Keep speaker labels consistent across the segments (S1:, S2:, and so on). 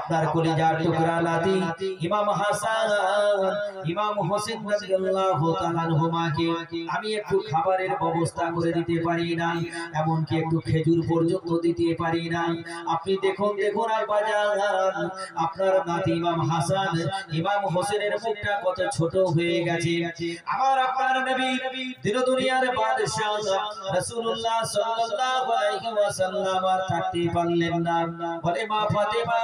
S1: আপনার কলিজার টুকরা নাতি ইমাম হাসান ইমাম হোসেন রাদিয়াল্লাহু তাআলা আনহুমাকে আমি একটু খাবারের ব্যবস্থা করে দিতে পারি না, এমনকি একটু খেজুর পর্যন্ত দিতে পারি না। আপনি দেখুন আব্বাজান, আপনার নাতি ইমাম হাসান ইমাম হোসেনের মুখটা কত ছোট হয়ে গেছে। আমার আপনার নবী দিন দুনিয়ার বাদশা রাসূলুল্লাহ সাল্লাল্লাহু আলাইহি ওয়াসাল্লাম আর থাকতে পারলেন না। বলে মা ফাতেমা,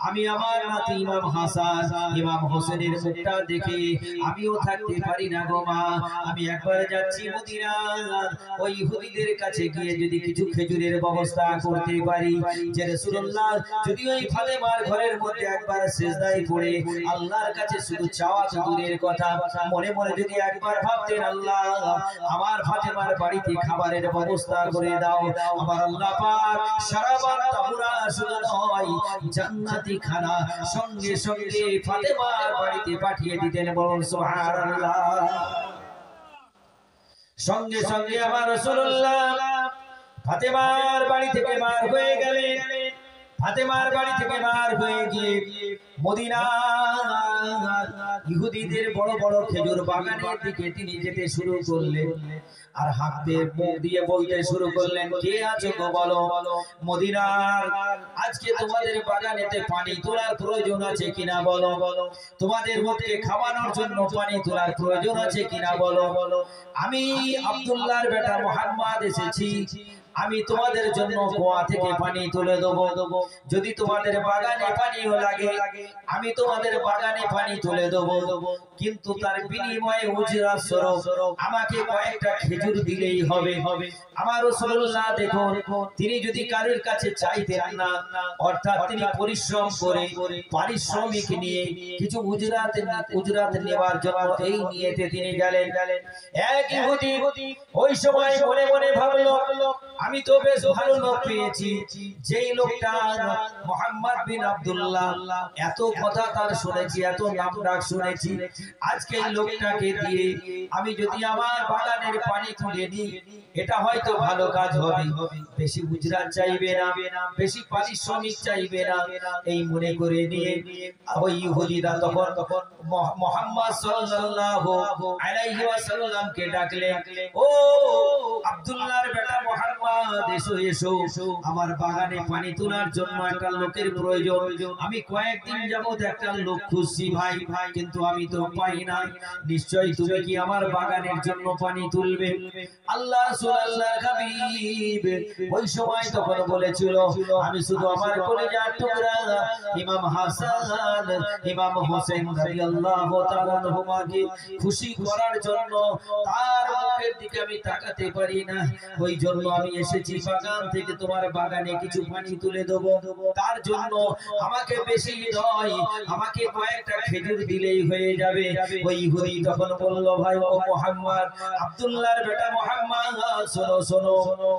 S1: আমি আমার নাতি ইমাম হাসান ইমাম হোসেনের মুখটা দেখে আমিও থাকতে পারি না গো মা। আমি একবার যাচ্ছি মদিনা, ওই ইহুদিদের কাছে গিয়ে যদি কিছু খেজুরের ব্যবস্থা করতে পারি, যে রাসূলুল্লাহ যদি ওই ফাতেমার ঘরের মধ্যে একবার সিজদায় পড়ে আল্লাহর কাছে শুধু চাওয়া তো দূরের কথা, মনে মনে যদি একবার ভাবতেন আল্লাহ আমার ফাতেমার বাড়িতে খাবারের ব্যবস্থা করে দাও, আমার আল্লাহ পাক সারাবার তাহুরা শুধু নয় জান্নাতি খানা সঙ্গে সঙ্গে ফাতেমার বাড়িতে পাঠিয়ে দিতেন। বলুন সুবহানাল্লাহ। সঙ্গে সঙ্গে আমার রাসূলুল্লাহ ফাতেমার বাড়ি থেকে বার হয়ে গেলেন। ফাতেমার বাড়ি থেকে বার হয়ে গিয়ে মদিনা ইহুদিদের বড় বড় খেজুর বাগানের দিকে তিনি যেতে শুরু করলেন। আর হাতে মুখ দিয়ে বলতে শুরু করলেন, কে আছো গো বলো, মদিনার আজকে তোমাদের বাগানেতে পানি তোলার প্রয়োজন আছে কিনা বলো, তোমাদের মুখে খাওয়ানোর জন্য পানি তোলার প্রয়োজন আছে কিনা বলো। আমি আব্দুল্লাহর বেটা মুহাম্মদ এসেছি, আমি তোমাদের জন্য কুয়া থেকে পানি তুলে দেবো। যদি তোমাদের বাগানে পানিও লাগে আমি তোমাদের বাগানে পানি তুলে দেবো, কিন্তু তার বিনিময়ে উজরা স্বরূপ আমাকে কয়েকটা খেজুর দিলেই হবে। আমার রাসূলুল্লাহ দেখুন, তিনি যদি কারোর কাছে চাইতেন না, অর্থাৎ তিনি পরিশ্রম করে পারিশ্রমিক নিয়ে কিছু উজরাত নেওয়ার জন্য এই নিয়েতে তিনি গেলেন। এক ইহুদি ওই সময় মনে মনে ভাবলো, আমি তো বেশ ভালো লোক পেয়েছি, যেই লোকটা মুহাম্মদ বিন আব্দুল্লাহ, এত কথা তার শুনেছি, এত নাম ডাক শুনেছি, আজকে এই লোকটাকে দিয়ে আমি যদি আমার বাগানের পানি তুলে নিই, এটা হয়তো ভালো কাজ হবে, বেশি উজরাত চাইবে না, বেশি পারিশ্রমিক চাইবে না। এই মনে করে নিয়ে ওই ইহুদিরা তখন মুহাম্মদ সাল্লাল্লাহু আলাইহি ওয়াসাল্লামকে ডাকলেন, ও আব্দুল্লাহর বেটা মুহাম্মদ, এসো এসো, আমার বাগানে পানি তোলার জন্য একটা লোকের প্রয়োজন। আমি কয়েকদিন যাবত একটা লোক খুঁজছি ভাই, কিন্তু আমি তো পাই না। নিশ্চয়ই তুমি কি আমার বাগানের জন্য পানি তুলবে? আল্লাহ রাসূল আল্লাহর হাবিব ওই সময় তখন বলেছিল, আমি শুধু আমার কলিজার টুকরা ইমাম হাসান ইমাম হোসেন রাদিয়াল্লাহু তাআলা আনহুমাকে খুশি করার জন্য তার মুখের দিকে আমি তাকাতে পারি না, ওই জন্য আমি এসেছি বাগান থেকে তোমার বাগানে কিছু পানি তুলে দেবো। তার জন্য আমাকে বেশি নয়, আমাকে কয়েকটা খেজুর দিলেই হয়ে যাবে। ওই ইহুদি তখন বলল, ভাই ও মুহাম্মদ, আব্দুল্লাহর বেটা মুহাম্মদ, শোনো শোনো,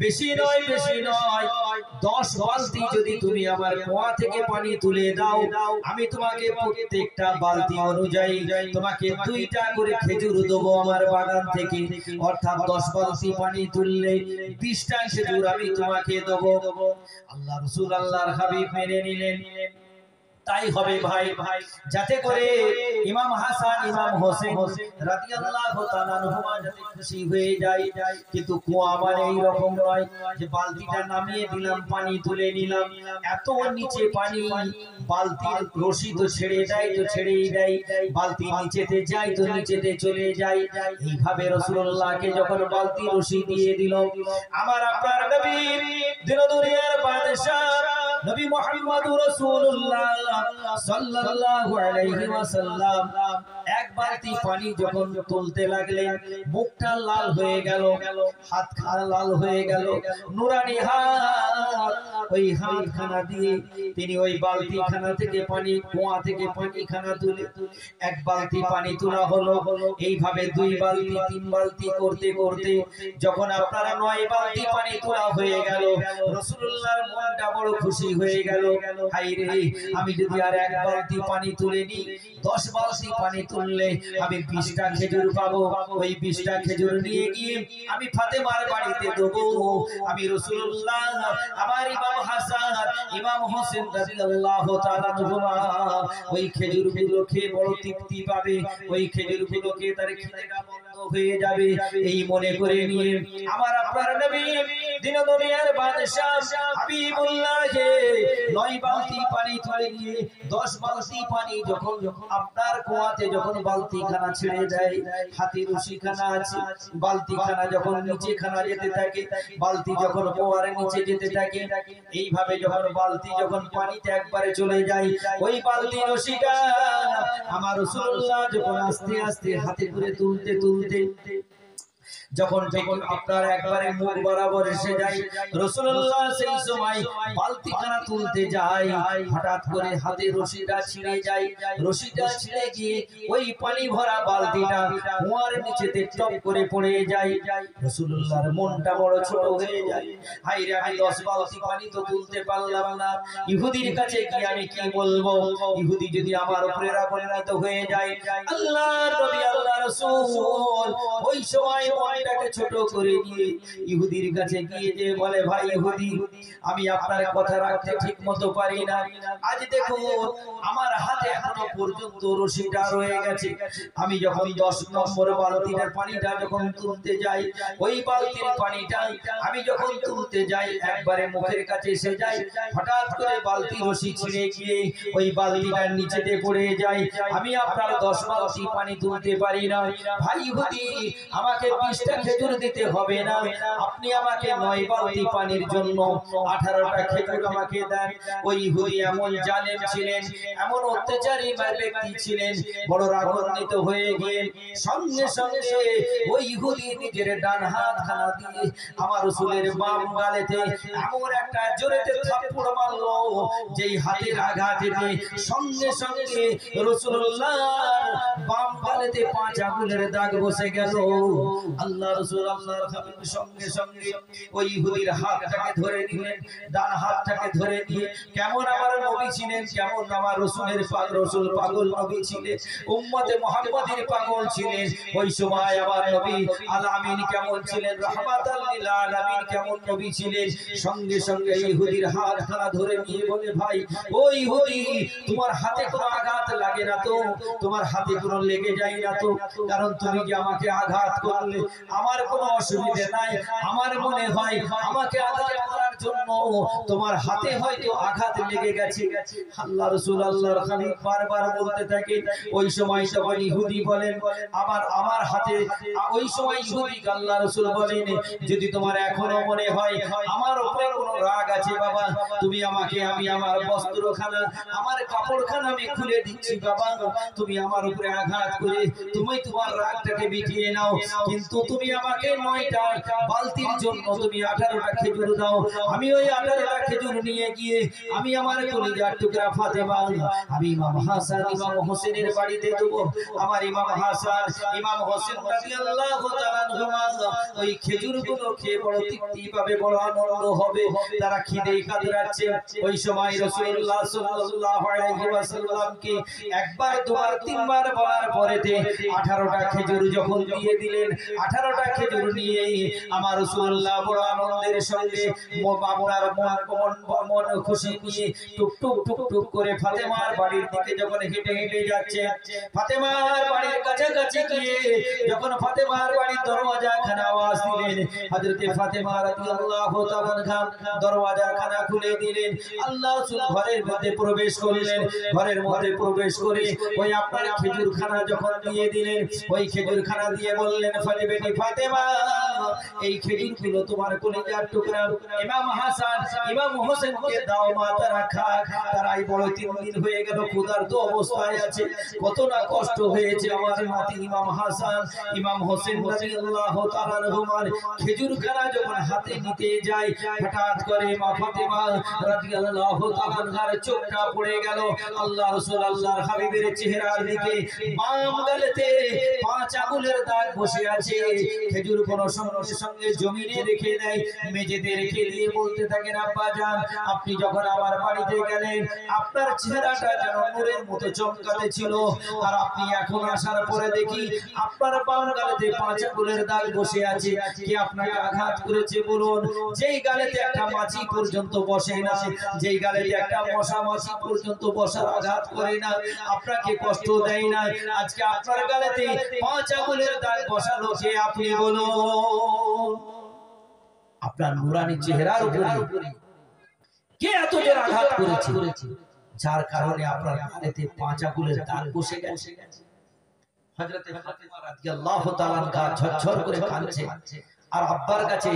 S1: বেশি নয় 10 বালতি যদি তুমি আমার কুয়া থেকে পানি তুলে দাও, আমি তোমাকে প্রত্যেকটা বালতি অনুযায়ী তোমাকে 2টা করে খেজুর দেবো আমার বাগান থেকে। অর্থাৎ 10 বালতি পানি তুললে 20টা খেজুর আমি তোমাকে দেবো। আল্লাহ রাসূল আল্লাহর হাবিব মেনে নিলেন। তাই হবে ভাই, যাতে করে ইমাম হাসান ইমাম হোসেন রাদিয়াল্লাহু তাআলা আনহুমা যাতে খুশি হয়ে যায়। কিন্তু কুয়া মানে এই রকম নয় যে বালতিটা নামিয়ে দিলাম, পানি তুলে নিলাম, এত নিচে পানি, বালতির রশি তো ছেড়ে দেয় তো ছেড়েই দেয়, বালতি নিচেতে যায় তো নিচেতে চলে যায়। এইভাবে রাসূলুল্লাহকে যখন বালতি রশি দিয়ে দিল, আমার আপনার নবী দিন দুনিয়ার বাদশা নবী মুহাম্মদুর রাসূলুল্লাহ সাল্লাল্লাহু আলাইহি ওয়াসাল্লাম এক বালতি পানি যখন তুলতে লাগলেন, মুখটা লাল হয়ে গেল, হাতখানা লাল হয়ে গেল, নুরানি হাত, ওই হাতখানা দিয়ে তিনি ওই বালতি খানা থেকে পানি, কুয়া থেকে পানি খানা তুলে এক বালতি পানি তোলা হলো। এইভাবে 2 বালতি 3 বালতি করতে করতে যখন আপনারা 9 বালতি পানি তোলা হয়ে গেল, রাসূলুল্লাহর মনটা বড় খুশি হয়ে গেল। হায়রে, আমি যদি আর 1 বালতি পানি তুলে নিই, 10 বালতি পানি তুললে আমি 20টা খেজুর পাবো। ওই 20টা খেজুর নিয়ে গিয়ে আমি ফাতেমার বাড়িতে দেবো। আমি রাসূলুল্লাহ আমার ইমাম হাসান ইমাম হোসেন রাদিয়াল্লাহু তাআলা আনহুমা ওই খেজুরগুলো খেয়ে বড় তৃপ্তি পাবে, ওই খেজুরগুলোকে তার খিদেটা বন্ধ হয়ে যাবে এই মনে করে নিয়ে আমার আপনার নবী দিন দুনিয়ার বাদশা হাবিবুল্লাহকে 9 বালতি পানি তুলে নিয়ে 10 বালতি পানি যখন আপনার কুয়াতে যখন বালতিখানা ছেড়ে দেয়, হাতে রশিখানা আছে, বালতিখানা যখন নিচে খানা যেতে থাকে, বালতি যখন কুয়ার নিচে যেতে থাকে, এইভাবে যখন বালতি যখন পানিতে একবারে চলে যায়, ওই বালতি রশিটা আমার রাসূলুল্লাহ যখন আস্তে আস্তে হাতে করে তুলতে তুলতে যখন আপনার একবারে মুখ বরাবর এসে যায়, রাসূলুল্লাহ সেই সময় বালতিখানা তুলতে যায়, হঠাৎ করে হাতে রশিটা ছিঁড়ে যায়, রশিটা ছিঁড়ে গিয়ে ওই পানি ভরা বালতিটা কুয়ার নিচেতে টপ করে পড়ে যায়। রাসূলুল্লাহর মনটা বড় ছোট হয়ে যায়, হায় রে আমি 10 বালতি পানি তো তুলতে পারলাম না, ইহুদির কাছে গিয়ে আমি কি বলবো, ইহুদি যদি আমার উপরে রাগান্বিত হয়ে যায়। আল্লাহর নবী আল্লাহ রাসূল ওই সময় মনটাকে ছোট করে দিয়ে ইহুদির কাছে গিয়ে যে বলে, ভাই ইহুদি আমি আপনার কথা রাখতে ঠিকমতো পারি না, আজ দেখুন আমার হাতে এখনো পর্যন্ত রশিটা রয়ে গেছে, আমি যখন 10 নম্বর বালতির পানিটা যখন তুলতে যাই, ওই বালতির পানিটা আমি যখন তুলতে যাই একবারে মুখের কাছে এসে যাই, হঠাৎ করে বালতি রশি ছিঁড়ে গিয়ে ওই বালতিটার নিচেতে পড়ে যায়, আমি আপনার 10 বালতি পানি তুলতে পারি না। ভাই ইহুদি আমাকে 20টা খেজুর দিতে হবে না, আপনি আমাকে 9 বালতি পানির জন্য 18টা খেজুর আমাকে দেন। ওই ইহুদি এমন জালেম ছিলেন, এমন অত্যাচারী ব্যক্তি ছিলেন, বড় রাগান্বিত হয়ে গিয়ে সঙ্গে সঙ্গে ওই ইহুদি নিজের ডান হাত খানা দিয়ে আমার রাসূলের বাম গালেতে এমন একটা জোরেতে থাপ্পড় মারলো, যেই হাতের আঘাতেতে সঙ্গে সঙ্গে রাসূলুল্লাহর বাম গালেতে 5 আঙ্গুলের দাগ বসে গেল। আল্লাহ রাসূল আল্লাহর হাবিব সঙ্গে সঙ্গে ওই ইহুদির হাতটাকে ধরে নিলেন, ডান হাতটাকে ধরে নিয়ে কেমন আমার নবী ছিলেন, কেমন আমার রাসূলের রাসূল পাগল নবী ছিলেন, উম্মতে মুহাম্মাদের পাগল ছিলেন, ওই সময় আমার নবী আল আমিন কেমন ছিলেন, রাহমাতাল লিল আলামিন কেমন নবী ছিলেন। সঙ্গে সঙ্গে ইহুদির হাতখানা ধরে নিয়ে বলে, ভাই ও ইহুদি তোমার হাতে কোনো আঘাত লাগে না তো, তোমার হাতে কোনো লেগে যায় না তো, কারণ তুমি যে আমাকে আঘাত করলে আমার কোনো অসুবিধা নাই, আমার মনে হয় আমাকে আঘাত করার জন্য তোমার হাতে হয়তো আঘাত লেগে গেছে। আল্লাহ রাসূল আল্লাহর হাবিব বারবার বলতে থাকে, ওই সময় তখন ইহুদি বলেন আমার হাতে, ওই সময় ইহুদি আল্লাহ রাসূল বলেন, যদি তোমার এখনো মনে হয় আমার উপরে কোনো রাগ আছে বাবা, তুমি আমাকে, আমি আমার বস্ত্রখানা আমার কাপড়খানা আমি খুলে দিচ্ছি বাবা, তুমি আমার উপরে আঘাত করে তুমি তোমার রাগটাকে মিটিয়ে নাও, কিন্তু তুমি আমাকে 9টা বালতির জন্য তুমি 18টা খেজুর দাও, আমি ওই 18টা খেজুর নিয়ে গিয়ে আমি আমার কলিজার টুকরা ফাতেমা, আমি ইমাম হাসান ইমাম হোসেনের বাড়িতে দেব। আমার ইমাম হাসান ইমাম হোসেন রাদিয়াল্লাহু তাআলা আনহুমা ওই খেজুরগুলো খেয়ে বড় তৃপ্তি পাবে, বড় আনন্দ হবে, তারা খিদে কাতরাচ্ছে। ওই সময় রাসূলুল্লাহ সাল্লাল্লাহু আলাইহি ওয়াসাল্লামকে একবার দুবার তিনবার বলার পরেতে 18টা খেজুর যখন দিয়ে দিলেন, 18টা খেজুর নিয়ে আমার রাসূলুল্লাহ বড় আনন্দের সঙ্গে আপনার মন খুশি নিয়ে টুক টুক টুক টুক করে ফাতেমার বাড়ির দিকে যখন হেঁটে হেঁটে যাচ্ছে, ফাতেমার বাড়ির কাছাকাছি গিয়ে যখন ফাতেমার বাড়ির দরওয়াজাখানা আওয়াজ দিলেন, হযরতে ফাতেমা রাদিয়াল্লাহু তাআলা আনহা দরওয়াজাখানা খুলে দিলেন, আল্লাহ রাসূল ঘরের মধ্যে প্রবেশ করলেন, ঘরের মধ্যে প্রবেশ করে ওই আপনার খেজুরখানা যখন দিয়ে দিলেন, ওই খেজুরখানা দিয়ে বললেন, ফলে বেটি ফাতেমা এই খেজুরগুলো তোমার কলিজার টুকরা ইমাম হাসান ইমাম হোসেনকে দাও, মা তারা খাক, তারাই বড় 3 দিন হয়ে গেল ক্ষুধার্ত অবস্থায় আছে, কত না কষ্ট হয়েছে আমার নাতি ইমাম হাসান ইমাম হোসেন রাদিয়াল্লাহু তাআলা আনহুমার খেজুরখানা যখন হাতে নিতে যায়, হঠাৎ করে মা ফাতেমা রাদিয়াল্লাহু তাআলা আনহার চোখটা পড়ে গেল আল্লাহ রাসূল আল্লাহর হাবিবের চেহারার দিকে, বাম গালেতে 5 আঙ্গুলের দাগ বসে আছে, খেজুর কোন সঙ্গে সঙ্গে জমিনে রেখে দেয়, মেঝেতে রেখে দিয়ে বলতে থাকেন, আব্বা জান আপনি যখন আমার বাড়িতে গেলেন আপনার চেহারাটা যেন নূরের মতো চমকাতে ছিল, আর আপনি এখন আসার পরে দেখি আপনার বাম গালেতে 5 আঙ্গুলের দাগ বসে আছে। কে আপনাকে আঘাত করেছে বলুন? যেই গালেতে একটা মাছি পর্যন্ত বসে না, যেই গালেতে একটা মশা মাছি পর্যন্ত বসার আঘাত করে না, আপনাকে কষ্ট দেয় না, আজকে আপনার গালেতে 5 আঙ্গুলের দাগ বসালো কে? আপনি বলুন। আপনার নুরানি চেহারার উপরে কে এত জোর আঘাত করেছে, যার কারণে আপনার গালেতে 5 আঙ্গুলের দাগ বসে গেছে? হযরতে ফাতেমা রাদিয়াল্লাহু তাআলা গা ঝরঝর করে কাঁদছে আর আব্বার কাছে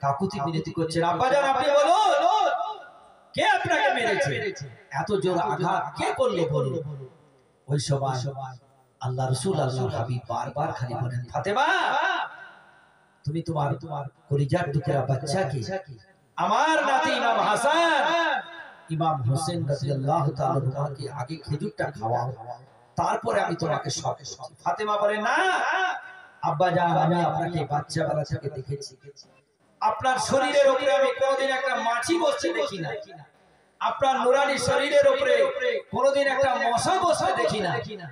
S1: কাকুতি মিনতি করছেন, আব্বা জান আপনি বলুন কে আপনাকে মেরেছে, এত জোর আঘাত কে করলো বলুন? ওই সময় আল্লাহ রাসূল আল্লাহর হাবিব বারবার খালি বলেন, ফাতেমা তুমি তোমার কলিজার টুকরা বাচ্চাকে, আমার নাতি ইমাম হাসান ইমাম হোসেন রাদিয়াল্লাহু তাআলা তোমাকে আগে খেজুরটা খাওয়াও, তারপরে আমি তোমাকে সব। ফাতেমা বলে, না আব্বা জান আমি আপনাকে বাচ্চা বেলা থেকে দেখেছি, আপনার শরীরের উপরে আমি কোনোদিন একটা মাছি বসতে দেখি না, আপনার নুরানি শরীরের উপরে কোনোদিন একটা মশা বসতে দেখি না,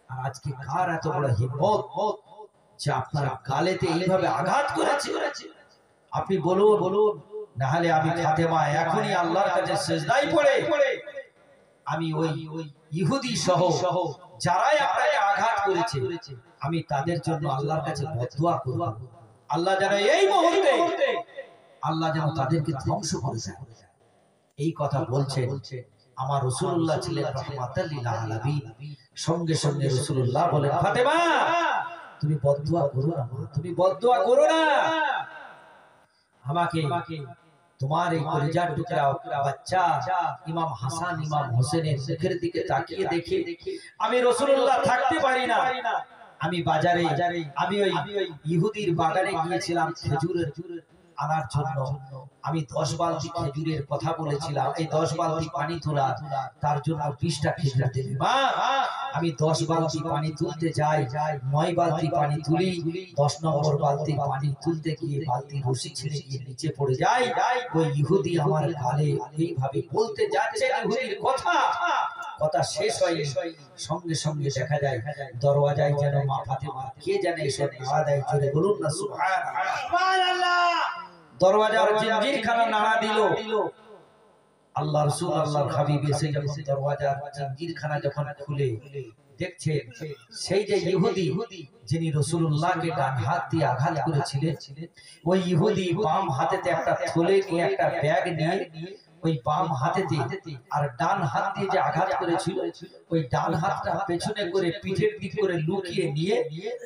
S1: আর আজকে কার এত বড় হিম্মত যে আপনার গালেতে এইভাবে আঘাত করেছে? আপনি বলুন, না হলে আমি ফাতেমা এখনই আল্লাহর কাছে সিজদায় পড়ে আমি ওই ইহুদি সহ যারাই আপনাকে আঘাত করেছে আমি তাদের জন্য আল্লাহর কাছে বদদুয়া করব, আল্লাহ যেন এই মুহূর্তে আল্লাহ যেন তাদেরকে ধ্বংস করে দেয়। এই কথা বলছে আমার রাসূলুল্লাহ ছিলেন রাহমাতাল লিল আলামিন। সঙ্গে সঙ্গে রাসূলুল্লাহ বলেন, ফাতেমা তুমি বদদুয়া করো না, তুমি বদদুয়া করো না, আমাকে তোমার এই কলিজার টুকরা বাচ্চা ইমাম হাসান ইমাম হোসেনের মুখের দিকে তাকিয়ে দেখে আমি রাসূলুল্লাহ থাকতে পারি না। আমি বাজারে আমি ওই ইহুদির বাগানে গিয়েছিলাম খেজুরের আনার জন্য, আমি 10 বালতি খেজুরের কথা বলেছিলাম, এই 10 বালতি পানি তোলা তার জন্য 20টা খেজুর দেবে মা। আমি 10 বালতি পানি তুলতে যাই, 9 বালতি পানি তুলি, 10 নম্বর বালতি পানি তুলতে গিয়ে বালতি রশি ছিঁড়ে গিয়ে নিচে পড়ে যায়। ওই ইহুদি আমার গালে এইভাবে বলতে যাচ্ছে ইহুদির কথা শেষ হয়, সঙ্গে সঙ্গে দেখা যায় দরওয়াজায় যেন মা ফাতেমা কে জানে এসে নাড়া দেয়, জোরে বলুন না সুবহানাল্লাহ। দরওয়াজার জিঞ্জিরখানা নাড়া দিল, আল্লাহ রাসূল আল্লাহর হাবিব এসে যখন দরওয়াজার জিঞ্জিরখানা যখন খুলে দেখছে সেই যে ইহুদি যিনি রাসূলুল্লাহকে ডান হাত দিয়ে আঘাত করেছিলেন, ওই ইহুদি বাম হাতেতে একটা থলে নিয়ে একটা ব্যাগ নিয়ে ওই বাম হাতেতে আর ডান হাত দিয়ে যে আঘাত করেছিল ওই ডান হাতটা পেছনে করে পিঠের দিক করে লুকিয়ে নিয়ে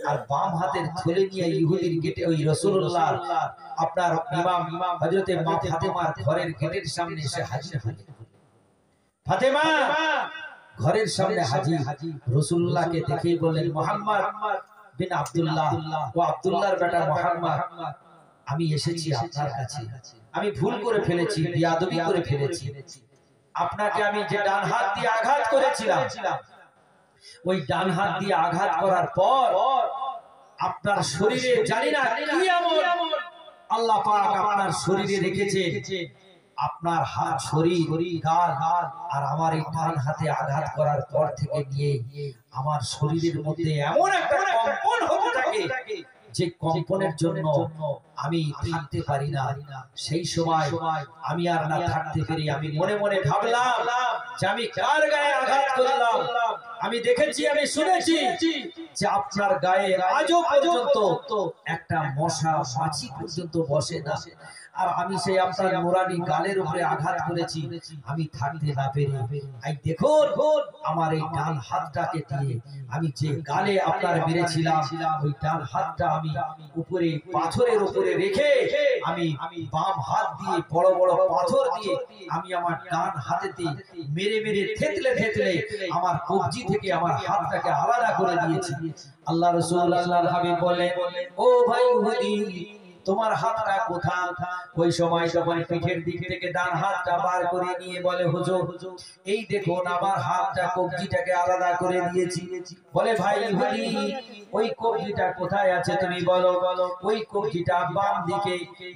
S1: আর বাম হাতের থলে নিয়ে ইহুদির গেটে ওই রাসূলুল্লাহ আপনার ইমাম হযরতে মা ফাতেমার ঘরের গেটের সামনে এসে হাজির হলেন। ফাতেমা ঘরের সামনে হাজির, রাসূলুল্লাহকে দেখেই বললেন, মুহাম্মদ বিন আব্দুল্লাহ, ও আব্দুল্লাহর বেটা মুহাম্মদ, আমি এসেছি আপনার কাছে, আমি ভুল করে ফেলেছি, বিয়াদবি করে ফেলেছি, আপনাকে আমি যে ডান হাত দিয়ে আঘাত করেছিলাম ওই ডান হাত দিয়ে আঘাত করার পর আপনার শরীরে জানি না কি এমন আল্লাহ পাক আপনার শরীরে রেখেছে, আপনার হাত শরীর গাল আর আমার এই ডান হাতে আঘাত করার পর থেকে নিয়ে আমার শরীরের মধ্যে এমন একটা কম্পন হতে থাকে যে কম্পনের জন্য আমি থাকতে পারি না। সেই সময় আমি আর না থাকতে পেরে আমি মনে মনে ভাবলাম যে আমি কার গায়ে আঘাত করলাম। আমি দেখেছি, আমি শুনেছি যে আপনার গায়ে আজও পর্যন্ত একটা মশা মাছি পর্যন্ত বসে না, আর আমি সেই আপনার নুরানি গালের উপরে আঘাত করেছি, আমি থাকতে না পেরে এই দেখুন আমার এই ডান হাতটাকে দিয়ে আমি যে গালে আপনার মেরেছিলাম ওই ডান হাতটা আমি উপরে পাথরের উপরে রেখে আমি বাম হাত দিয়ে বড় বড় পাথর দিয়ে আমি আমার ডান হাতেতে মেরে মেরে থেতলে থেতলে আমার কবজি থেকে আমার হাতটাকে আলাদা করে দিয়েছি। আল্লাহ রাসূল আল্লাহর হাবিব বলেন, ও ভাই ইহুদি তোমার হাতটা কোথায়? ওই সময় যখন পিঠের দিক থেকে ডান হাতটা বার করে নিয়ে বলে হুজুর এই দেখুন আমার হাতটা কবজিটাকে আলাদা করে দিয়েছি। বলে ভাই ইহুদি ওই কবজিটা কোথায় আছে তুমি বলো। ওই কবজিটা বাম দিকে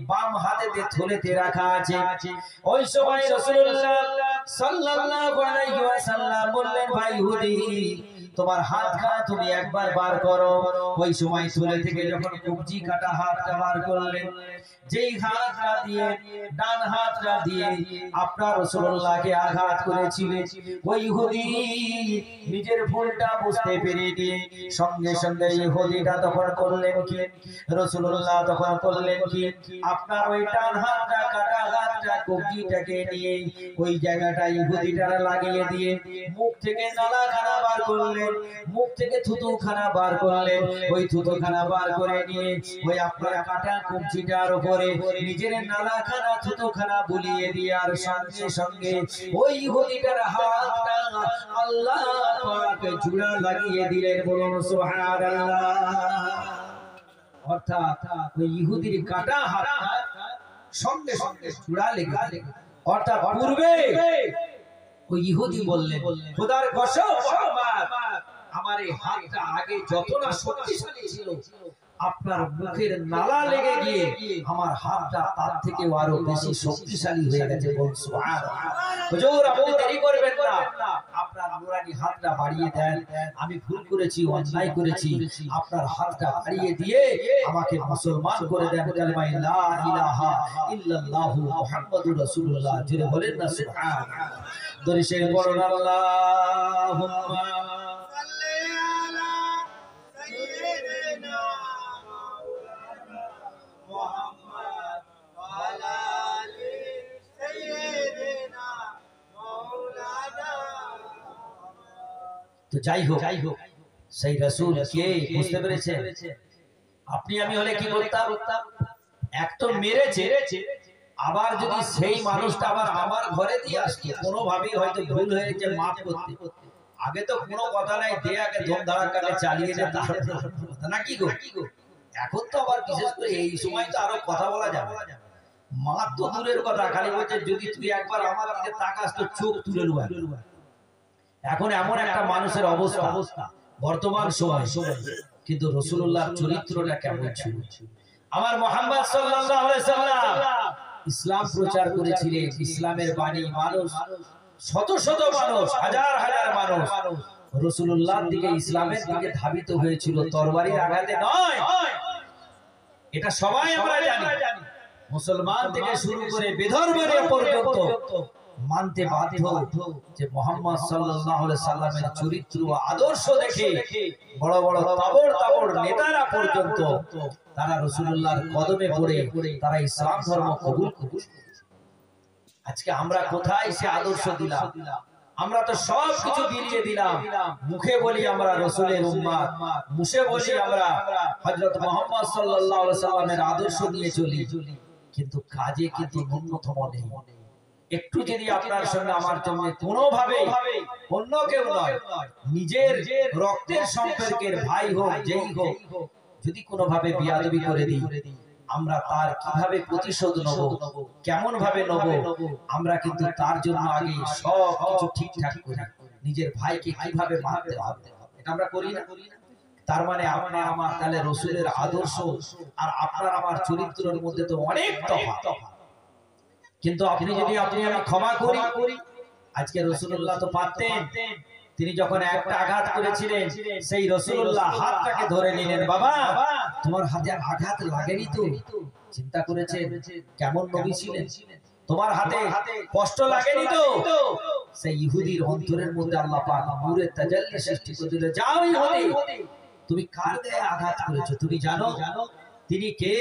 S1: বাম হাতেতে থলেতে রাখা আছে। ওই সময় রাসূলুল্লাহ সাল্লাল্লাহু আলাইহি ওয়াসাল্লাম বললেন ভাই ইহুদি তোমার হাতখানা তুমি একবার বার করো। ওই সময় থলে থেকে যখন কবজি কাটা হাতটা বার করলেন, যেই হাতটা দিয়ে ডান হাতটা দিয়ে আপনার রাসূলুল্লাহকে আঘাত করেছিলেন, ওই ইহুদি নিজের ভুলটা বুঝতে পেরে দিয়ে সঙ্গে সঙ্গে ইহুদিটা তখন করলেন কি, রাসূলুল্লাহ তখন করলেন কি, আপনার ওই ডান হাতটা কাটা হাতটা কবজিটাকে নিয়ে ওই জায়গাটা ইহুদিটা লাগিয়ে দিয়ে মুখ থেকে নালাখানা বার করলেন, মুখ থেকে থুতুখানা বার করলেন। ওই থুতুখানা বার করে নিয়ে ওই আপনার কাটা কবজিটার উপরে নিজের নালাখানা থুতুখানা বুলিয়ে দিয়ে আর সঙ্গে সঙ্গে ওই ইহুদিটার হাতটা আল্লাহ পাক জোড়া লাগিয়ে দিলেন। বলুন সুবহানাল্লাহ। অর্থাৎ ওই ইহুদির কাটা হাতটা সঙ্গে সঙ্গে জোড়া লেগে, অর্থাৎ পূর্বে ওই ইহুদি বললেন খোদার কসম মুহাম্মদ আমার এই হাতটা আগে যত না শক্তিশালী ছিল আপনার মুখের নালা লেগে গিয়ে আমার হাতটা তার থেকে আরো বেশি শক্তিশালী হয়ে গেছে। বলুন সুবহানাল্লাহ। হুজুর আপনি দেরি করবেন না, আপনার নুরানি হাতটা বাড়িয়ে দেন। আমি ভুল করেছি, অন্যায় করেছি, আপনার হাতটা বাড়িয়ে দিয়ে আমাকে মুসলমান করে দেন। কালেমা লা ইলাহা ইল্লাল্লাহু মুহাম্মাদুর রাসূলুল্লাহ জুড়ে বলেন না সুবহানাল্লাহ। দরিশে বলুন আল্লাহুম্মা সাল্লি আলা সাইয়্যিদিনা মুহাম্মদ ওয়া আলা আলি সাইয়্যিদিনা মাওলানা। তো যাই হোক সেই রাসূল কে বুঝতে পেরেছেন? আপনি আমি হলে কি করতাম? এক তো মেরেছে, আবার যদি সেই মানুষটা আবার আমার ঘরে দিয়ে আসতো, কোনোভাবেই হয়তো ভুল হয়েছে মাফ করতে, আগে তো কোনো কথা নাই, দিয়ে আগে ধুমধাড়াক্কাকে চালিয়ে যেত কথা নাকি গো। এখন তো আবার বিশেষ করে এই সময় তো আরো কথা বলা যাবে, মার তো দূরের কথা, খালি বলছে যদি তুই একবার আমার দিকে তাকাস তো চোখ তুলে নেব। এখন এমন একটা মানুষের অবস্থা বর্তমান সময়, কিন্তু রাসূলুল্লাহর চরিত্রটা কেমন ছিল? আমার মুহাম্মদ সাল্লাল্লাহু আলাইহি সাল্লাম ইসলাম প্রচার করেছিলেন, ইসলামের বাণী মানুষ শত শত মানুষ, হাজার হাজার মানুষ রাসূলুল্লাহর দিকে ইসলামের দিকে ধাবিত হয়েছিল, তরবারির আঘাতে নয়। এটা সবাই আমরা জানি। মুসলমান থেকে শুরু করে বিধর্মীয় পর্যন্ত মানতে বাধ্য যে মুহাম্মদ সাল্লাল্লাহু আলাইহি সাল্লামের চরিত্র আদর্শ দেখে বড় বড় তাবড় নেতারা পর্যন্ত তারা রাসূলুল্লাহর কদমে পড়ে তারা ইসলাম ধর্ম কবুল করেছে। আজকে আমরা কোথায় সে আদর্শ দিলাম? আমরা তো সব কিছু বিলিয়ে দিলাম। মুখে বলি আমরা রাসূলের উম্মত, মুখে বলি আমরা হযরত মুহাম্মদ সাল্লাল্লাহু আলাইহি সাল্লামের আদর্শ নিয়ে চলি, কিন্তু কাজে কিন্তু ন্যূনতম নেই। একটু যদি আপনার সঙ্গে আমার জন্য কোনোভাবে অন্য কেউ নয়, নিজের রক্তের সম্পর্কের ভাই হোক যেই হোক, যদি কোনোভাবে বিয়াদবি করে দিই, আমরা তার কিভাবে প্রতিশোধ নেব, কেমন ভাবে নেব, আমরা কিন্তু তার জন্য আগে সব কিছু ঠিকঠাক করি। নিজের ভাইকে কিভাবে মারতে হবে এটা আমরা করি না। তার মানে আপনার আমার তাহলে রাসূলের আদর্শ আর আপনার আমার চরিত্রের মধ্যে তো অনেক তফাৎ। কিন্তু আপনি যদি আমি ক্ষমা করি, আজকে রাসূলুল্লাহ তো পারতেন, তিনি যখন একটা আঘাত করেছিলেন সেই রাসূলুল্লাহ হাতটাকে ধরে নিলেন, বাবা তোমার হাতে আঘাত লাগেনি তো? চিন্তা করেছেন কেমন নবী ছিলেন? তোমার হাতে কষ্ট লাগেনি তো? সেই ইহুদির অন্তরের মধ্যে আল্লাহ পাক নূরের তাজাল্লি সৃষ্টি করে দিলেন। যাও ইহুদি, তুমি কার গায়ে আঘাত করেছো তুমি জানো? তিনি কে?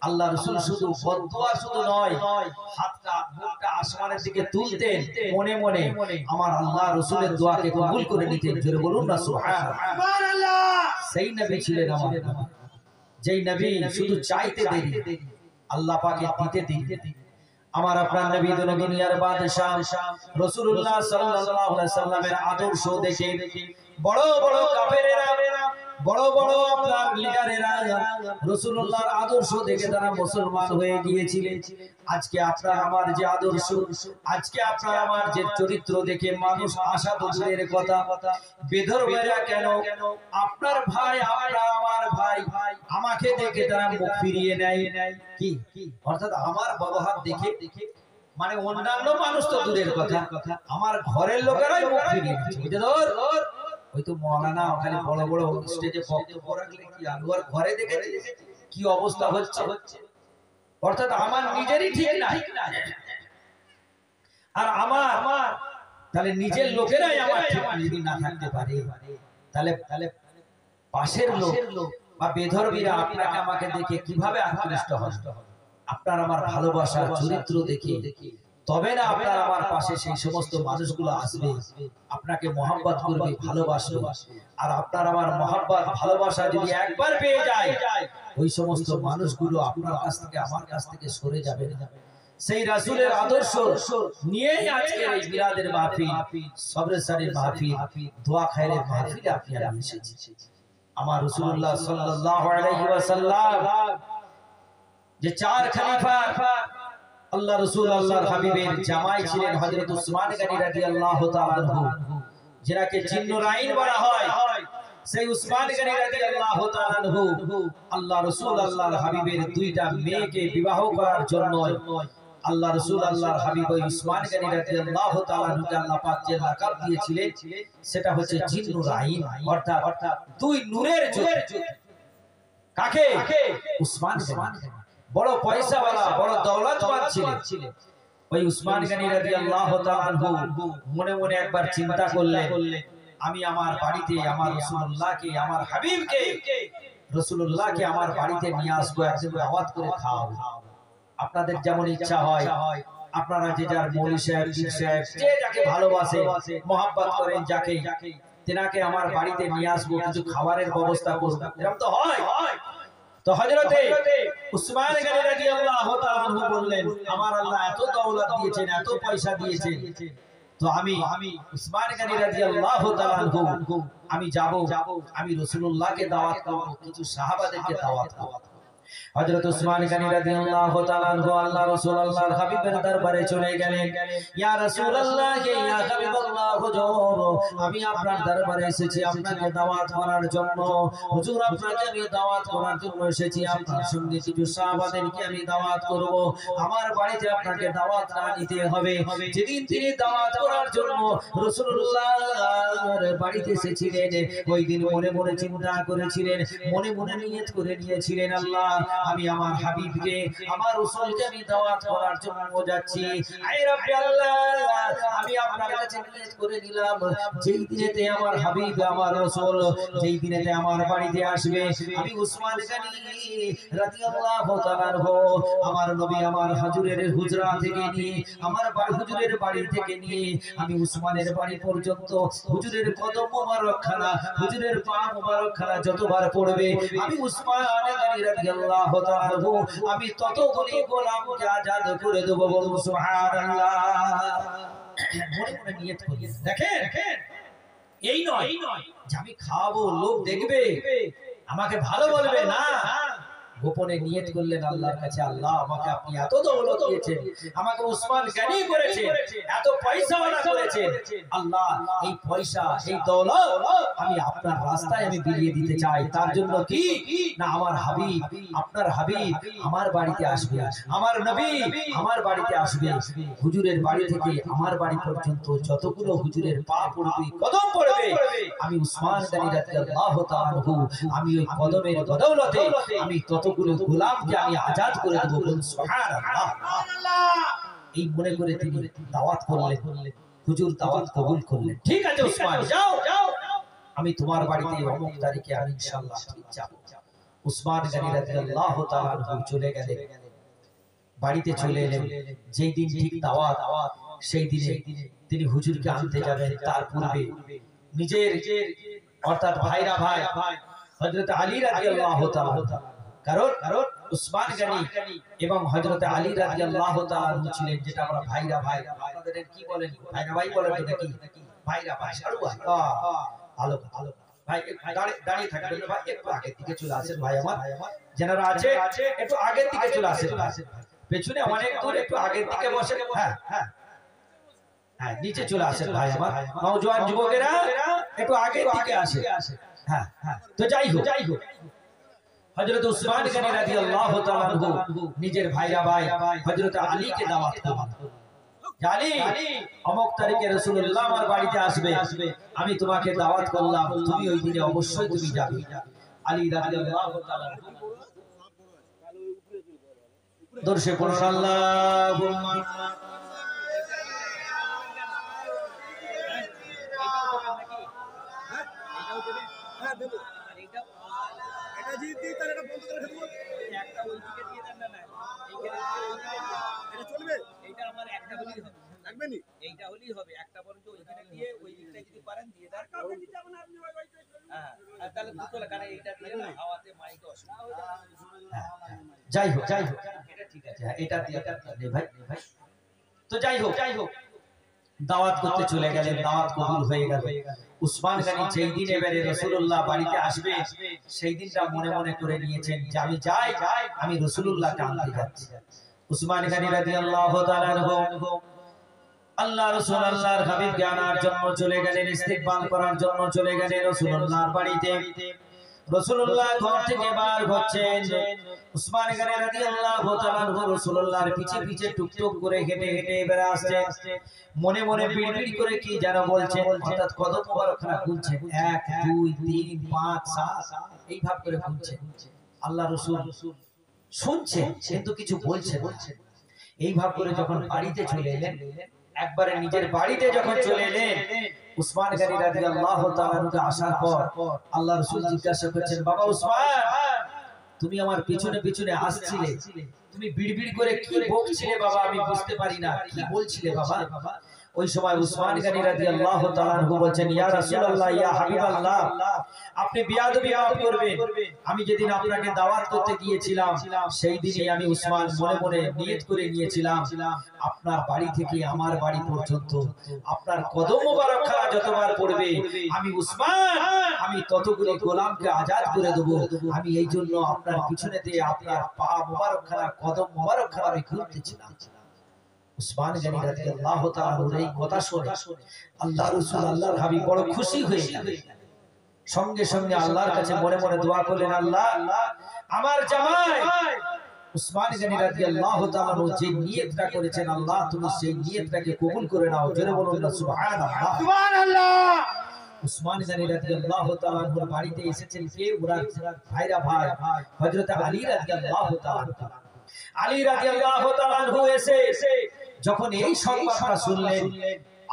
S1: আল্লাহ রাসূল শুধু বদদুয়া শুধু নয়, হাতটা মুখটা আসমানের দিকে তুলতেন, মনে মনে আমার আল্লাহ রাসূলের দোয়াকে কবুল করে নিতেন। জোরে বলুন না সুবহানাল্লাহ। সেই নবী ছিলেন আমার নবী, যেই নবী শুধু চাইতে দেরি, আল্লাহ পাকে দিতে দেরি। আমার আপনার নবী দুনিয়ার বাদশা রাসূলুল্লাহ সাল্লাল্লাহু আলাইহি সাল্লামের আদর্শ দেখে বড় বড় কাফেরেরা বড় বড় আপনার লিডারেরা রাসূলুল্লাহর আদর্শ দেখে তারা মুসলমান হয়ে গিয়েছিলেন। আজকে আপনার আমার যে আদর্শ, আজকে আপনার আমার যে চরিত্র দেখে মানুষ আশা তো দূরের কথা, বেধর্মীরা কেন আপনার ভাই আপনার আমার ভাই আমাকে দেখে তারা মুখ ফিরিয়ে নেয় কি, অর্থাৎ আমার ব্যবহার দেখে মানে অন্যান্য মানুষ তো দূরের কথা, আমার ঘরের লোকেরাই মুখ ফিরিয়ে নিচ্ছে। ওই তো মৌলানা ওখানে বড় বড় স্টেজে বক্তব্য রাখলে কি আর ঘরে দেখেছিস কি অবস্থা হচ্ছে, অর্থাৎ আমার নিজেরই ঠিক নাই। আর আমার তাহলে নিজের লোকেরাই আমার ঠিক যদি না থাকতে পারে, তাহলে পাশের লোক বা বেধর্মীরা আপনাকে আমাকে দেখে কিভাবে আকৃষ্ট হবে? আপনার আমার ভালোবাসা চরিত্র দেখে তবে না আপনার আমার পাশে সেই সমস্ত মানুষগুলো আসবে, আপনাকে মহব্বত করবে, ভালোবাসবে। আর আপনার আমার মহব্বত ভালোবাসা যদি একবার পেয়ে যায়, ওই সমস্ত মানুষগুলো আপনার কাছ থেকে আমার কাছ থেকে সরে যাবে না। সেই রাসূলের আদর্শ নিয়েই আজকে এই মিলাদের মাহফিল, সবরেসারির মাহফিল, দোয়া খায়রের মাহফিলে আপনি আমি এসেছি। আমার রাসূলুল্লাহ সাল্লাল্লাহু আলাইহি ওয়াসাল্লাম যে চার খলিফা আল্লাহ রাসূল আল্লাহর হাবিবের জামাই ছিলেন হযরত উসমান গনি রাদিয়াল্লাহু তাআলা আনহু, যাকে জিন্নুরাইন বলা হয়। সেই উসমান গনি রাদিয়াল্লাহু তাআলা আনহু আল্লাহ রাসূল আল্লাহর হাবিবের দুইটা মেয়েকে বিবাহ করার জন্য আল্লাহ রাসূল আল্লাহর হাবিব ওই উসমান গনি রাদিয়াল্লাহু তাআলা আনহুকে আল্লাহ পাক যে লাকাব দিয়েছিলেন সেটা হচ্ছে জিন্নুরাইন, অর্থাৎ দুই নূরের জ্যোতি। কাকে? উসমান গনি। বড় পয়সাওয়ালা, বড় দৌলতওয়ালা ছিলেন। ওই উসমান গনি রাদিয়াল্লাহু তাআলা আনহু মনে মনে একবার চিন্তা করলেন, আমি আমার বাড়িতে আমার রাসূলুল্লাহকে, আমার হাবিবকে, রাসূলুল্লাহকে আমার বাড়িতে নিয়ে আসবো, একদিন দাওয়াত করে খাওয়াবো। আপনাদের যেমন ইচ্ছা হয়, আপনারা যে যার মৌলভী সাহেব, পীর সাহেব, যে যাকে ভালোবাসে, মহব্বত করেন যাকে, তেনাকে আমার বাড়িতে নিয়ে আসবো, কিছু খাবারের ব্যবস্থা করব। এরকম তো হয়। তো হযরতে উসমান গনি রাদিয়াল্লাহু তাআলা আনহু বললেন, আমার আল্লাহ এত দৌলত দিয়েছেন, এত পয়সা দিয়েছেন, তো আমি উসমান গনি রাদিয়াল্লাহু তাআলা আনহু আমি যাব, আমি রাসূলুল্লাহকে দাওয়াত করব, কিছু সাহাবাদেরকে দাওয়াত করব। হযরত উসমান গনি রাদিয়াল্লাহু তাআলা আনহু আল্লাহ রাসূল আল্লাহর হাবিবের দরবারে চলে গেলেন। ইয়া রাসূলুল্লাহ, ইয়া হাবিবাল্লাহ, হুজুর আমি আপনার দরবারে এসেছি আপনাকে দাওয়াত করার জন্য। হুজুর আপনাকে আমি দাওয়াত করার জন্য এসেছি, আপনার সঙ্গে কিছু সাহাবাদেরকে আমি দাওয়াত করব। আমার বাড়িতে আপনাকে দাওয়াত না নিতে হবে। যেদিন তিনি দাওয়াত করার জন্য রাসূলুল্লাহর বাড়িতে এসেছিলেন, ওই দিন মনে মনে চিন্তা করেছিলেন, মনে মনে নিয়ত করে নিয়েছিলেন, আল্লাহ আমি আমার হাবিবকে, আমার রাসূলকে আমি দাওয়াত করার জন্য যাচ্ছি। আয় রব্বি আল্লাহ, আমি আপনার কাছে নিয়ত করে নিলাম, যেই দিনেতে আমার হাবিব, আমার রাসূল যেই দিনেতে আমার বাড়িতে আসবে, আমি উসমান গনি রাদিয়াল্লাহু তাআলা আনহু আমার নবী আমার হুজুরের হুজরা থেকে নিয়ে, আমার হুজুরের বাড়ি থেকে নিয়ে আমি উসমানের বাড়ি পর্যন্ত হুজুরের কদম মোবারকখানা, হুজুরের পা মোবারকখানা যতবার পড়বে, আমি উসমান গনি রাদিয়াল্লাহু তাআলা আনহু আমি ততগুলি গোলামকে আজাদ করে দেব। বলুন সুবহানাল্লাহ। মনে মনে নিয়ত করি। দেখেন, এই নয় যে আমি খাওয়াবো, লোক দেখবে, আমাকে ভালো বলবে, না, গোপনে নিয়ত করলেন আল্লাহর কাছে, আল্লাহ আমাকে আপনি এত দৌলত দিয়েছেন, আমাকে উসমান গনি করেছেন, এত পয়সাওয়ালা করেছেন, আল্লাহ এই পয়সা, এই দৌলত আমি আপনার রাস্তায় আমি বিলিয়ে দিতে চাই। তার জন্য কি না, আমার হাবিব, আপনার হাবিব আমার বাড়িতে আসবে, আমার নবী আমার বাড়িতে আসবে। হুজুরের বাড়ি থেকে আমার বাড়ি পর্যন্ত যতগুলো হুজুরের পা পড়বে, কদম পড়বে, আমি উসমান গনি রাদিয়াল্লাহু তাআলা আনহু আমি ওই কদমের বদৌলতে আমি ততগুলো গোলামকে আমি আজাদ করে দেব। বলুন সুবহানাল্লাহ। এই মনে করে তিনি দাওয়াত করলেন। হুজুর দাওয়াত কবুল করলেন। ঠিক আছে উসমান, যাও, আমি তোমার বাড়িতে অমুক তারিখে আমি ইনশাআল্লাহ ঠিক যাব। উসমান গনি রাদিয়াল্লাহু তাআলা আনহু চলে গেলেন, বাড়িতে চলে এলেন। যেই দিন ঠিক দাওয়াত, সেই দিনে তিনি হুজুরকে আনতে যাবেন, তার পূর্বে নিজের অর্থাৎ ভাইরা ভাই হযরত আলী রাদিয়াল্লাহু তাআলা, কারণ উসমান গনি এবং হযরত আলী রাদিয়াল্লাহু তাআলা ছিলেন, যেটা আমরা ভাইরা ভাই, আপনাদের কি বলেন, ভাইরা ভাই বলেন তো নাকি? ভাইরা ভাই, ভালো ভালো ভাই দাঁড়িয়ে থাকবেন ভাই, একটু আগের দিকে চলে আসেন ভাই আমার, যারা আছে একটু আগের দিকে চলে আসেন, পেছনে অনেক দূর, একটু আগের দিকে বসে। হ্যাঁ হ্যাঁ হ্যাঁ, নিচে চলে আসেন ভাই আমার, নওজোয়ান যুবকেরা একটু আগের দিকে আসে। হ্যাঁ হ্যাঁ, তো যাই হোক হযরত উসমান গনি রাদিয়াল্লাহু তাআলা আনহু নিজের ভাইরা ভাই হযরত আলীকে দাওয়াত করলেন, আলী অমুক তারিখে রাসূলুল্লাহ আমার বাড়িতে আসবে, আমি তোমাকে দাওয়াত করলাম, তুমি ওই দিনে অবশ্যই তুমি যাবে। আলী রাদিয়াল্লাহু তাআলা দর্শে পড়ুন আল্লাহুম্মা যাই হোক এটা ঠিক আছে, এটা ভাই তো যাই হোক দাওয়াত করতে চলে গেলেন, দাওয়াত কবুল হয়ে গেল। উসমান গনি যেই দিন এবারে রাসূলুল্লাহ বাড়িতে আসবে সেই দিনটা মনে মনে করে নিয়েছেন যে আমি যাই, আমি রাসূলুল্লাহকে আনতে যাচ্ছি। উসমান গনি রাদিয়াল্লাহু তাআলা আনহু আল্লাহ রাসূল আল্লাহর হাবিবকে আনার জন্য চলে গেলেন, ইস্তেকবাল করার জন্য চলে গেলেন রাসূলুল্লাহর বাড়িতে। রাসূলুল্লাহ ঘর থেকে বার হচ্ছেন, উসমান গনি রাদিয়াল্লাহু তাআলা আনহু রাসূলুল্লাহর পিছে পিছে টুকটুক করে হেঁটে হেঁটে বের আসছে, মনে মনে বিড়বিড় করে কি যেন বলছেন, হঠাৎ কদম মোবারকখানা গুনছেন, 1 2 3 5 7 এই ভাব করে গুনছেন। আল্লাহ রাসূল শুনছেন কিন্তু কিছু বলছেন। এই ভাব করে যখন বাড়িতে চলে এলেন, একবারে নিজের বাড়িতে যখন চলে এলেন, উসমান গনি রাদিয়াল্লাহু তাআলা আনহু আসার পর আল্লাহ রাসূল জিজ্ঞাসা করছেন, বাবা উসমান, তুমি আমার পিছনে পিছনে আসছিলে, তুমি বিড়বিড় করে কি বকছিলে বাবা, আমি বুঝতে পারি না কি বলছিলে বাবা। ওই সময় উসমান গনি রাদিয়াল্লাহু তাআলা আনহু বলেন, ইয়া রাসূলুল্লাহ, ইয়া হাবিবাল্লাহ, আপনি বিয়াদবি মাফ করবেন, আমি যেদিন আপনাকে দাওয়াত করতে গিয়েছিলাম সেই দিনই আমি উসমান মনে মনে নিয়ত করে নিয়েছিলাম আপনার বাড়ি থেকে আমার বাড়ি পর্যন্ত আপনার কদম মোবারক খানা যতবার পড়বে আমি উসমান আমি ততগুলো গোলামকে আজাদ করে দেব। আমি এই জন্য আপনার পিছনেতে আপনার পা মোবারক খানা কদম মোবারক খানা আমি ঘুরতেছিলাম। উসমান গনি রাদিয়াল্লাহু তাআলা এই কথা শুনে আল্লাহ রাসূল আল্লাহর হাবিব বড় খুশি হয়ে গেলেন। সঙ্গে সঙ্গে আল্লাহর কাছে মনে মনে দোয়া করলেন, আল্লাহ আমার জামাই উসমান গনি রাদিয়াল্লাহু তাআলা যে নিয়তটা করেছেন, আল্লাহ তুমি সেই নিয়তটাকে কবুল করে নাও। জোরে বলুন না সুবহানাল্লাহ, সুবহানাল্লাহ। উসমান গনি রাদিয়াল্লাহু তাআলা বাড়িতে এসেছেন কে? ওরা ভাইরা ভাই হযরত আলী রাদিয়াল্লাহু তাআলা। আলী রাদিয়াল্লাহু তাআলা এসে যখন এই সংবাদটা শুনলেন,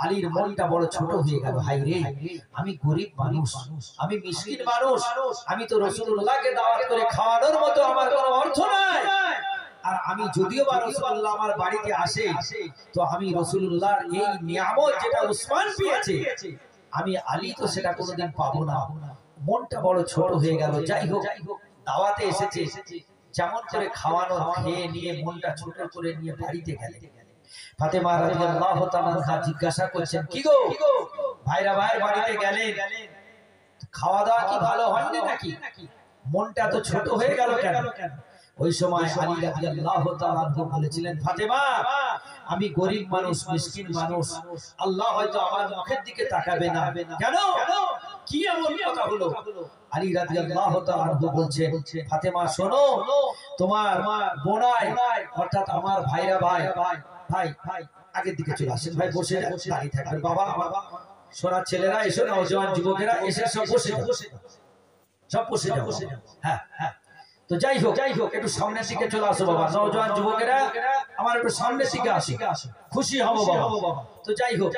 S1: আলীর মনটা বড় ছোট হয়ে গেল। হায় রে, আমি গরিব মানুষ, আমি মিসকিন মানুষ, আমি তো রাসূলুল্লাহকে দাওয়াত করে খাওয়ানোর মতো আমার কোনো অর্থ নাই। আর আমি যদিও বা রাসূলুল্লাহ আমার বাড়িতে আসে তো আমি রাসূলুল্লাহর এই নিয়ামত যেটা উসমান পেয়েছে আমি আলী তো সেটা কোনোদিন পাবো না। মনটা বড় ছোট হয়ে গেল। যাই হোক, দাওয়াতে এসেছে, যেমন করে খাওয়ানো খেয়ে নিয়ে মনটা ছোট করে নিয়ে বাড়িতে গেলেন। ফাতেমা রাদিয়াল্লাহু তাআলা জিজ্ঞাসা করছেন, কি গো ভাইরা ভাইয়ের বাড়িতে গেলেন, খাওয়া দাওয়া কি ভালো হয়নি নাকি? মনটা তো ছোট হয়ে গেল কেন? ওই সময় আলী রাদিয়াল্লাহু তাআলা বলেছিলেন, ফাতেমা আমি গরিব মানুষ, মিসকিন মানুষ, আল্লাহ হয়তো আমার মুখের দিকে তাকাবে না। কেন, কি এমন কথা হলো? আলী রাদিয়াল্লাহু তাআলা বলছেন, ফাতেমা শোনো, তোমার বোনাই অর্থাৎ আমার ভাইরা ভাই ভাই আগের দিকে চলে আসেন, ভাই বসে দাঁড়িয়ে থাকবেন। বাবা সোনার ছেলেরা এসো, নওজোয়ান যুবকেরা এসে সব বসে যাও। হ্যাঁ হ্যাঁ, তো যাই হোক একটু সামনের দিকে চলে আসো বাবা, নওজোয়ান যুবকেরা আমার একটু সামনের দিকে আসো, খুশি হব বাবা। তো যাই হোক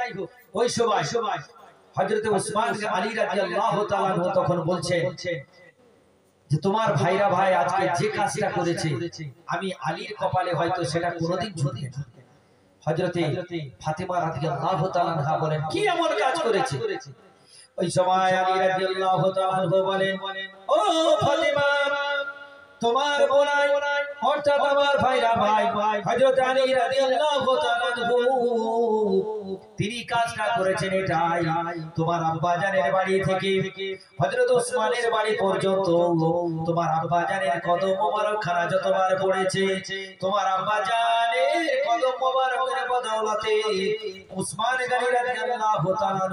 S1: ওই সময় হযরত উসমান আলী রাদিয়াল্লাহু তাআলা তখন বলছেন যে তোমার ভাইরা ভাই আজকে যে কাজটা করেছে আমি আলীর কপালে হয়তো সেটা কোনোদিন জুটবে না। হযরতে ফাতেমা রাদিয়াল্লাহু তাআলা বলেন, কি এমন কাজ করেছে? ওই সময় আলী রাদিয়াল্লাহু তাআলা বলেন, ও ফাতেমা তোমার বোনাই অর্থাৎ আমার ভাইরা ভাই হযরত আলী রাদিয়াল্লাহু তাআলা তিনি কাজটা করেছেন এটাই, তোমার আব্বা জানের বাড়ি থেকে হযরত ওসমানের বাড়ি পর্যন্ত তোমার আব্বা জানের কদম মোবারক খানা যতবার পড়েছে, তোমার আব্বা জানের কদম মোবারকের বদৌলতে ওসমান গনি রাদিয়াল্লাহু তাআলা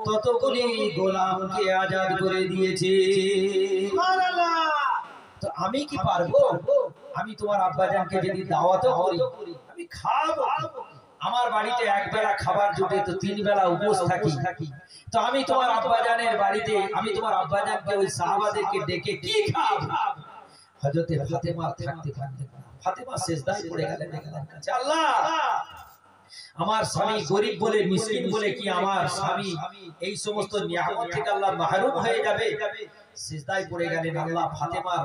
S1: ততগুলি গোলামকে আজাদ করে দিয়েছে। সুবহানাল্লাহ। তো আমি কি পারবো? আমি তোমার আব্বাজানকে যদি দাওয়াতও করি, আমি খাবো, আমার বাড়িতে এক বেলা খাবার জুটে তো তিন বেলা উপোস থাকি, তো আমি তোমার আব্বাজানের বাড়িতে আমি তোমার আব্বাজানকে ওই সাহাবাদেরকে ডেকে কি খাবো? হযরতে ফাতেমা থাকতে ফাতেমা সিজদায় পড়ে গেলেন আল্লাহর কাছে, আল্লাহ আমার স্বামী গরিব বলে মিসকিন বলে কি আমার স্বামী এই সমস্ত নিয়ামত থেকে আল্লাহ মাহরুম হয়ে যাবে? সিজদায় পড়ে গেলেন। আল্লাহ ফাতেমার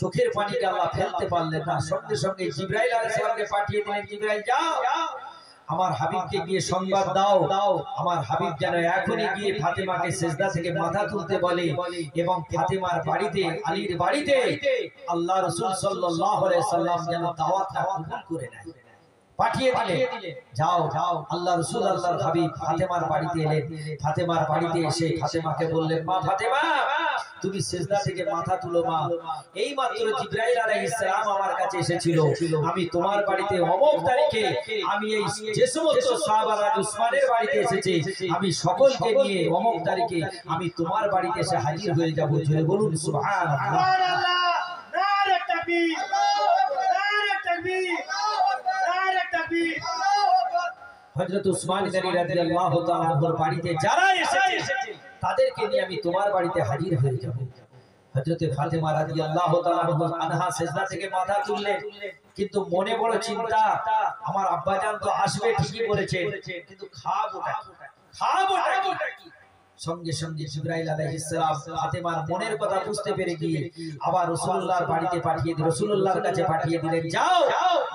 S1: চোখের পানিকে আল্লাহ ফেলতে পারলেন না, সঙ্গে সঙ্গে জিবরাইল আলাইহিস সালামকে পাঠিয়ে দিলেন, জিবরাইল যাও আমার হাবিবকে গিয়ে সংবাদ দাও, আমার হাবিব যেন এখনই গিয়ে ফাতেমাকে সিজদা থেকে মাথা তুলতে বলে এবং ফাতেমার বাড়িতে আলীর বাড়িতে আল্লাহ রাসূল সাল্লাল্লাহু আলাইহি সাল্লাম যেন দাওয়াতটা কবুল করে নেয়। পাঠিয়ে দিলেন, যাও আল্লাহ রাসূল আল্লাহর হাবিব ফাতেমার বাড়িতে এলেন। ফাতেমার বাড়িতে এসে ফাতেমাকে বললেন, মা ফাতেমা তুমি সিজদা থেকে মাথা তুলো মা, এই মাত্র জিবরাইল আলাইহিস সালাম আমার কাছে এসেছিল, আমি তোমার বাড়িতে অমুক তারিখে আমি এই যে সমস্ত সাহাবারা উসমানের বাড়িতে এসেছে আমি সকলকে নিয়ে অমুক তারিখে আমি তোমার বাড়িতে এসে হাজির হয়ে যাব। জোরে বলুন সুবহানাল্লাহ।
S2: সুবহানাল্লাহ। নারে তাকবীর, নারে তাকবীর, নারে তাকবীর।
S1: হযরত ওসমান গনি রাদিয়াল্লাহু তাআলা আনহুর বাড়িতে যারা এসেছে তাদেরকে নিয়ে আমি তোমার বাড়িতে হাজির হয়ে যাব। হযরতে ফাতেমা রাদিয়াল্লাহু তাআলা আনহা সিজদা থেকে মাথা তুললেন, কিন্তু মনে বড় চিন্তা, আমার আব্বাজান তো আসবে ঠিকই বলেছেন, কিন্তু খাবোটা কি? সঙ্গে সঙ্গে জিবরাইল আলাইহিস সালাম ফাতেমার মনের কথা বুঝতে পেরে গিয়ে আবার রাসূলুল্লাহর বাড়িতে রাসূলুল্লাহর কাছে পাঠিয়ে দিলেন, যাও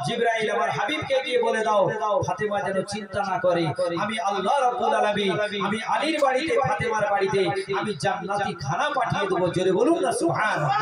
S1: জিবরাইল আমার হাবিবকে গিয়ে বলে দাও ফাতেমা যেন চিন্তা না করে, আমি আল্লাহ রাব্বুল আলামিন আমি আলীর বাড়িতে ফাতেমার বাড়িতে আমি জান্নাতি খানা পাঠিয়ে দেব। জোরে বলুন না সুবহানাল্লাহ।